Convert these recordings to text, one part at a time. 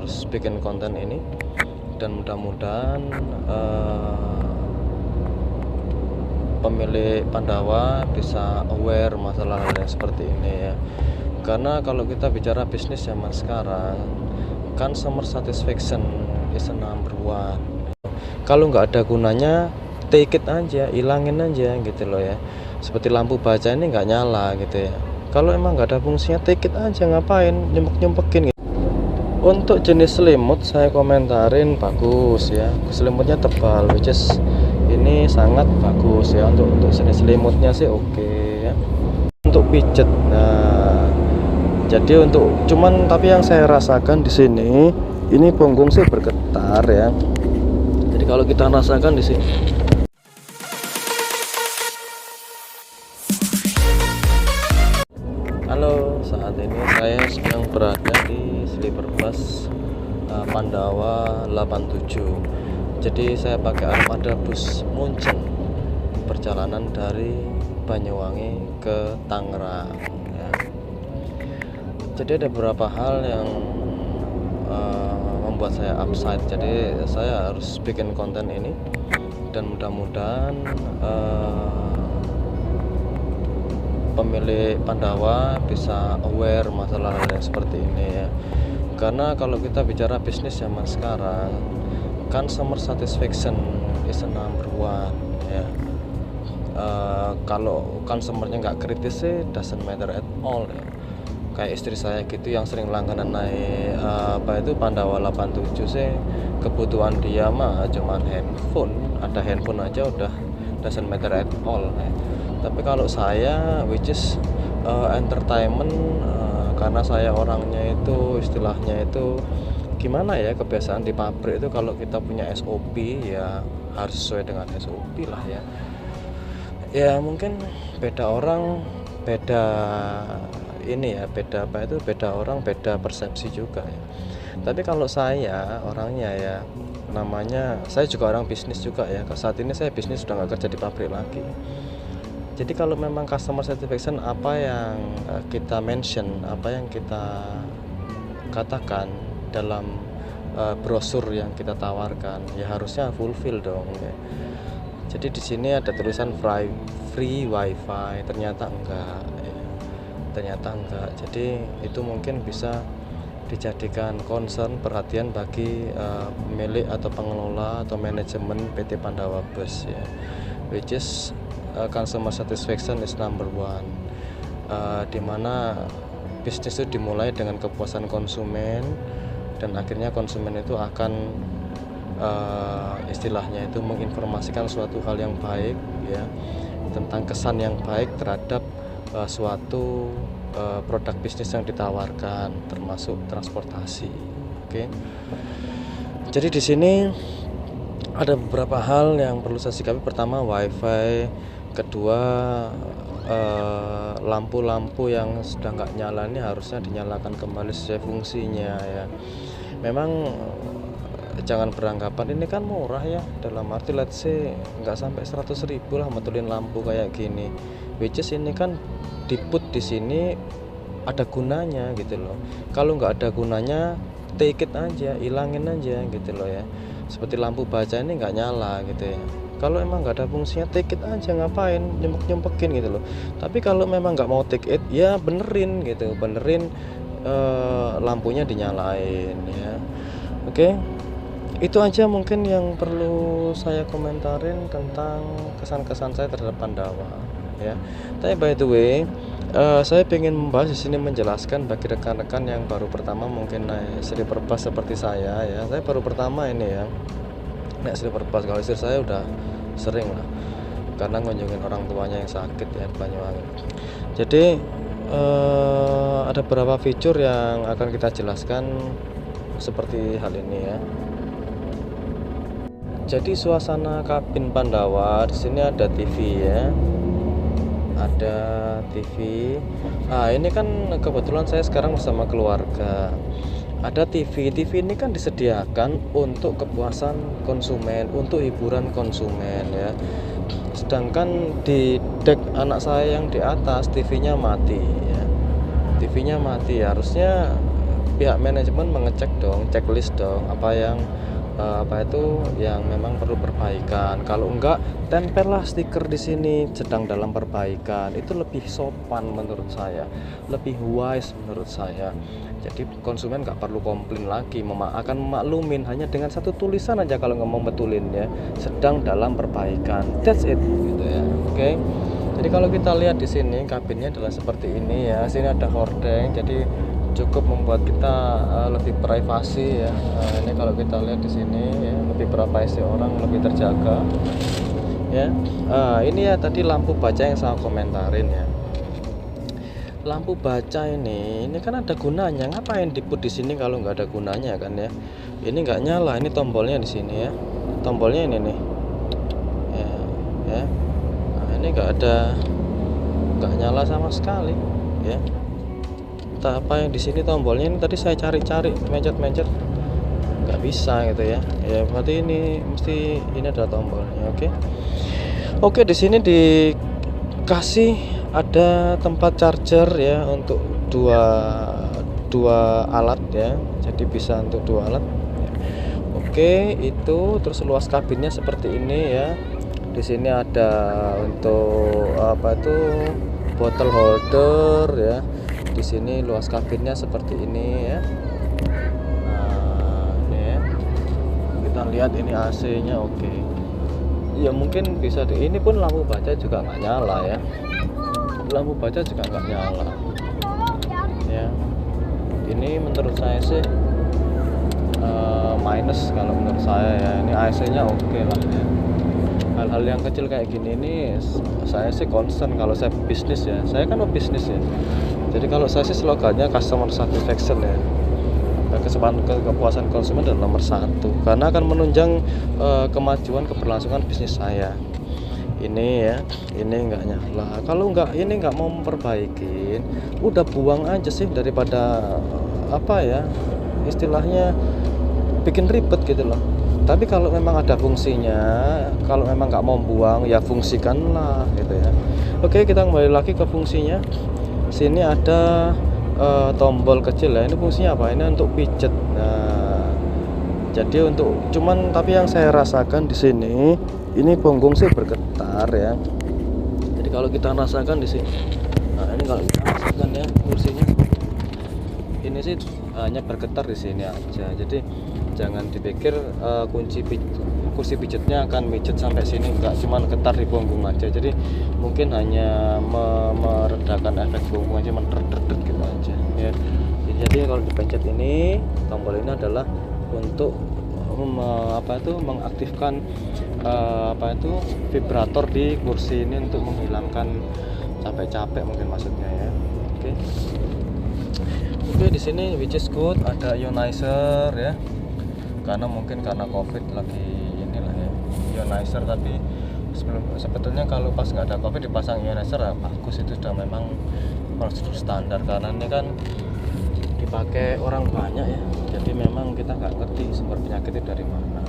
harus bikin konten ini, dan mudah-mudahan pemilik Pandawa bisa aware masalah hal yang seperti ini ya. Karena kalau kita bicara bisnis zaman sekarang, customer satisfaction is a number one. Kalau nggak ada gunanya, take it aja, ilangin aja gitu loh ya. Seperti lampu baca ini nggak nyala gitu ya. Kalau emang nggak ada fungsinya, take it aja, ngapain nyempek-nyempekin gitu. Untuk jenis selimut saya komentarin bagus ya, selimutnya tebal, which is ini sangat bagus ya. Untuk jenis selimutnya sih oke ya. Untuk pijet, nah jadi tapi yang saya rasakan di sini ini punggung sih bergetar ya. Jadi kalau kita rasakan di sini. Halo, saat ini saya sedang berada di sleeper bus Pandawa 87. Jadi saya pakai armada bus Munchen, perjalanan dari Banyuwangi ke Tangerang ya. Jadi ada beberapa hal yang membuat saya upside. Jadi saya harus bikin konten ini, dan mudah-mudahan pemilik Pandawa bisa aware masalah hal yang seperti ini ya. Karena kalau kita bicara bisnis zaman sekarang, customer satisfaction is a number one ya. Kalau customernya nggak kritis sih doesn't matter at all ya. Kayak istri saya gitu yang sering langganan naik Pandawa 87 sih, kebutuhan dia mah cuman handphone. Ada handphone aja udah doesn't matter at all ya. Tapi kalau saya, which is entertainment, karena saya orangnya itu istilahnya itu gimana ya, kebiasaan di pabrik itu kalau kita punya SOP ya harus sesuai dengan SOP lah ya. Ya mungkin beda orang beda ini ya, beda orang beda persepsi juga ya. Tapi kalau saya orangnya ya, namanya saya juga orang bisnis juga ya. Saat ini saya bisnis sudah nggak kerja di pabrik lagi. Jadi kalau memang customer satisfaction, apa yang kita mention, apa yang kita katakan dalam brosur yang kita tawarkan, ya harusnya fulfill dong ya. Jadi di sini ada tulisan free wifi, ternyata enggak ya. Ternyata enggak. Jadi itu mungkin bisa dijadikan concern, perhatian bagi pemilik atau pengelola atau manajemen PT Pandawa Bus ya, which is customer satisfaction is number one, dimana bisnis itu dimulai dengan kepuasan konsumen, dan akhirnya konsumen itu akan istilahnya itu menginformasikan suatu hal yang baik ya, tentang kesan yang baik terhadap suatu produk bisnis yang ditawarkan, termasuk transportasi. Oke. Jadi di sini ada beberapa hal yang perlu saya sikapi. Pertama, wifi. Kedua, lampu-lampu yang sudah nggak nyala ini harusnya dinyalakan kembali sesuai fungsinya ya. Memang jangan beranggapan ini kan murah ya, dalam arti let's say nggak sampai 100.000 lah betulin lampu kayak gini, which is ini kan diput di sini ada gunanya gitu loh. Kalau nggak ada gunanya, take it aja, ilangin aja gitu loh ya. Seperti lampu baca ini nggak nyala gitu ya. Kalau emang nggak ada fungsinya, take it aja, ngapain nyempek-nyempekin gitu loh. Tapi kalau memang nggak mau take it, ya benerin gitu, lampunya dinyalain ya. Oke, itu aja mungkin yang perlu saya komentarin tentang kesan-kesan saya terhadap Pandawa ya. Tapi by the way, saya ingin membahas di sini, menjelaskan bagi rekan-rekan yang baru pertama mungkin naik sleeper bus seperti saya ya. Saya baru pertama ini ya naik sleeper bus. Kalau istri saya udah sering lah, karena ngunjungin orang tuanya yang sakit ya di Banyuwangi. Jadi ada beberapa fitur yang akan kita jelaskan seperti hal ini ya. Jadi suasana kabin Pandawa di sini ada TV ya. Ada TV. Nah, ini kan kebetulan saya sekarang bersama keluarga. Ada TV. TV ini kan disediakan untuk kepuasan konsumen, untuk hiburan konsumen ya. Sedangkan di dek anak saya yang di atas TV-nya mati ya. TV-nya mati, harusnya pihak manajemen mengecek dong, checklist dong, apa yang yang memang perlu perbaikan. Kalau enggak, tempellah stiker di sini sedang dalam perbaikan. Itu lebih sopan menurut saya, lebih wise menurut saya. Jadi konsumen nggak perlu komplain lagi, akan memaklumin hanya dengan satu tulisan aja kalau nggak mau betulin ya, sedang dalam perbaikan. That's it, gitu ya. Oke. Jadi kalau kita lihat di sini kabinnya adalah seperti ini ya. Sini ada hordeng, jadi cukup membuat kita lebih privasi ya. Ini kalau kita lihat di sini ya, lebih privasi, orang lebih terjaga ya. Ini ya tadi lampu baca yang saya komentarin ya. Lampu baca ini kan ada gunanya. Ngapain diput di sini kalau nggak ada gunanya kan ya? Ini nggak nyala. Ini tombolnya di sini ya. Tombolnya ini nih. Ya. Nah, ini nggak nyala sama sekali ya. Apa yang di sini tombolnya ini tadi saya cari-cari, mencet nggak bisa gitu ya. Ya berarti ini adalah tombolnya. Oke, di sini dikasih ada tempat charger ya untuk dua alat ya. Jadi bisa untuk dua alat. Oke, itu terus luas kabinnya seperti ini ya. Di sini ada untuk bottle holder ya. Di sini luas kabinnya seperti ini ya. Nah, ini ya. Kita lihat ini AC-nya oke. Ya mungkin bisa ini pun lampu baca juga nggak nyala ya. Lampu baca juga nggak nyala. Ya. Ini menurut saya sih minus kalau menurut saya ya. Ini AC-nya oke lah ya. Hal-hal yang kecil kayak gini ini saya sih concern kalau saya bisnis ya. Saya kan mau bisnis ya. Jadi kalau saya sih slogannya customer satisfaction ya. Kepuasan konsumen adalah nomor satu karena akan menunjang kemajuan keberlangsungan bisnis saya. Ini ya, ini nggak nyala. Kalau ini nggak mau memperbaikin, udah buang aja sih daripada istilahnya bikin ribet gitu loh. Tapi kalau memang ada fungsinya, kalau memang nggak mau buang ya fungsikanlah gitu ya. Oke, kita kembali lagi ke fungsinya. Sini ada tombol kecil ya. Ini fungsinya apa? Ini untuk pijet. Nah, jadi tapi yang saya rasakan di sini, ini punggung sih bergetar ya. Jadi kalau kita rasakan di sini, nah ini kalau kita rasakan ya kursinya, ini sih hanya bergetar di sini aja. Jadi jangan dipikir kursi pijetnya akan mijet sampai sini, enggak, cuman getar di punggung aja. Jadi mungkin hanya meredakan efek punggung aja, menderdek gitu aja ya. Jadi kalau dipencet ini, tombol ini adalah untuk mengaktifkan vibrator di kursi ini untuk menghilangkan capek-capek mungkin maksudnya ya. Oke, di sini which is good ada ionizer ya. Karena COVID lagi inilah ya, ionizer. Tapi sebetulnya kalau pas nggak ada COVID dipasang ionizer ya bagus, itu sudah memang prosedur standar karena ini kan dipakai orang banyak ya. Jadi memang kita nggak ngerti sumber penyakitnya dari mana.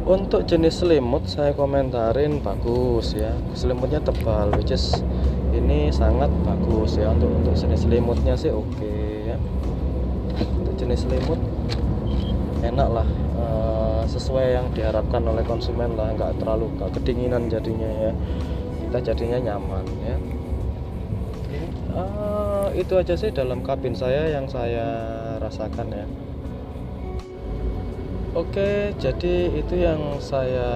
Untuk jenis selimut saya komentarin bagus ya, selimutnya tebal, which is ini sangat bagus ya. Untuk jenis selimutnya sih oke ya. Untuk jenis selimut enak lah, sesuai yang diharapkan oleh konsumen lah, nggak kedinginan jadinya ya, kita jadinya nyaman ya. Itu aja sih dalam kabin saya yang saya rasakan ya. Oke, jadi itu yang saya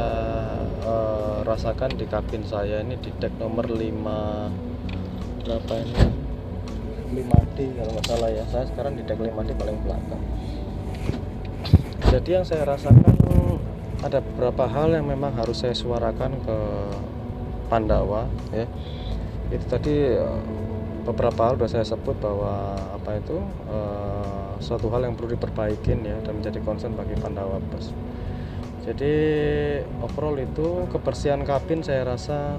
rasakan di kabin saya ini di deck nomor 5 berapa ini, 5D kalau nggak salah ya. Saya sekarang di deck 5D paling belakang. Jadi yang saya rasakan ada beberapa hal yang memang harus saya suarakan ke Pandawa ya. Itu tadi beberapa hal sudah saya sebut bahwa suatu hal yang perlu diperbaikin ya dan menjadi concern bagi Pandawa Bus. Jadi overall itu kebersihan kabin saya rasa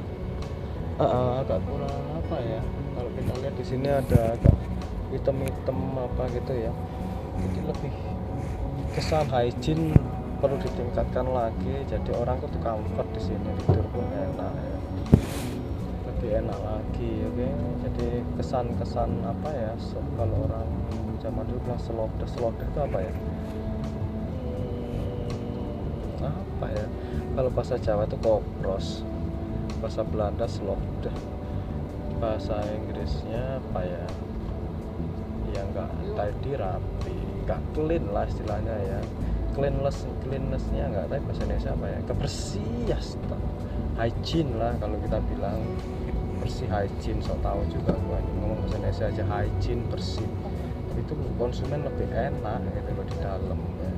agak kurang ya. Kalau kita lihat di sini ada agak hitam-hitam gitu ya. Jadi lebih kesan hygiene perlu ditingkatkan lagi. Jadi orang tuh comfort di sini, tidur pun enak ya. Lebih enak lagi, oke. Jadi kesan kalau orang zaman dulu bilang selodeh. Selodeh itu apa ya? Apa ya? Kalau bahasa Jawa itu kopros, bahasa Belanda selodeh, bahasa Inggrisnya apa ya? Ya nggak tidy, rapi, nggak clean lah istilahnya ya. Cleanlessnya nggak tahu bahasa Indonesia apa ya, kebersih, hygiene lah kalau kita bilang bersih, hygiene. So tahu juga gua ngomong bahasa Indonesia aja, hygiene, bersih, itu konsumen lebih enak gitu loh di dalam ya.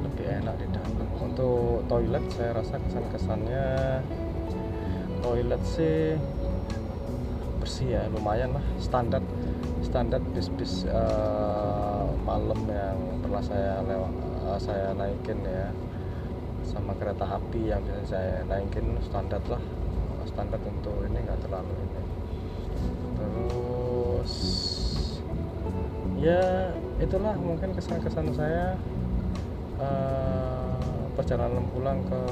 Lebih enak di dalam. Untuk toilet saya rasa kesannya toilet sih bersih ya, lumayan lah, standar bis malam yang pernah saya naikin ya, sama kereta api yang biasa saya naikin, standar untuk ini, nggak terlalu ini. Terus ya itulah mungkin kesan saya perjalanan pulang ke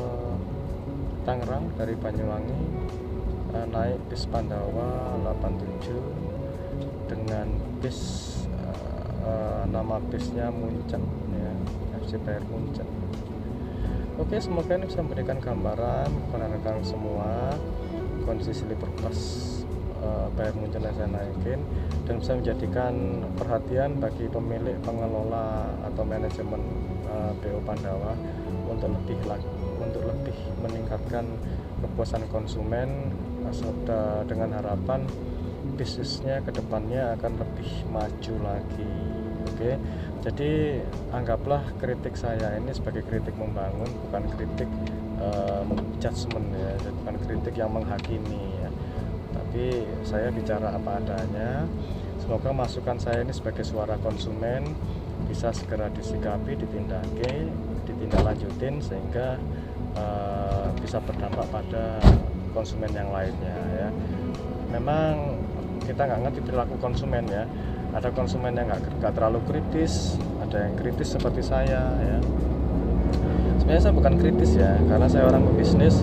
Tangerang dari Banyuwangi, naik bis Pandawa 87 dengan bis nama bisnya Munchen ya, FCPR Munchen. Oke, semoga ini bisa memberikan gambaran kepada rekan semua kondisi sleeper class PR Munchen yang saya naikin, dan bisa menjadikan perhatian bagi pemilik, pengelola atau manajemen BO Pandawa untuk lebih meningkatkan kepuasan konsumen dengan harapan bisnisnya kedepannya akan lebih maju lagi. Oke, jadi anggaplah kritik saya ini sebagai kritik membangun, bukan kritik judgement ya, bukan kritik yang menghakimi ya, tapi saya bicara apa adanya. Semoga masukan saya ini sebagai suara konsumen bisa segera disikapi, ditindaklanjutin sehingga bisa berdampak pada konsumen yang lainnya ya. Memang kita nggak ngerti perilaku konsumen ya, ada konsumen yang nggak terlalu kritis, ada yang kritis seperti saya ya. Sebenarnya saya bukan kritis ya, karena saya orang berbisnis.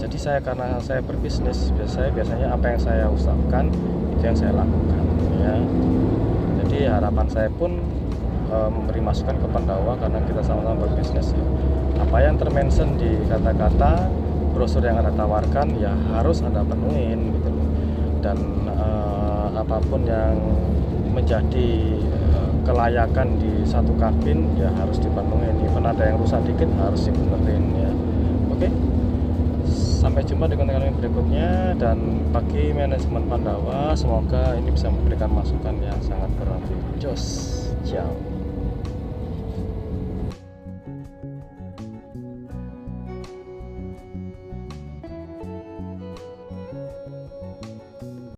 Jadi karena saya berbisnis, biasanya apa yang saya usahakan itu yang saya lakukan ya. Jadi harapan saya pun memberi masukan ke Pandawa, karena kita sama-sama berbisnis ya. Apa yang termention di kata-kata brosur yang Anda tawarkan ya harus Anda penuhin gitu loh. Dan apapun yang menjadi kelayakan di satu kabin ya harus dipenuhin. Even ada yang rusak dikit harus dibenerin ya. Oke, sampai jumpa di konten berikutnya, dan bagi manajemen Pandawa semoga ini bisa memberikan masukan yang sangat berarti. Jos, ciao.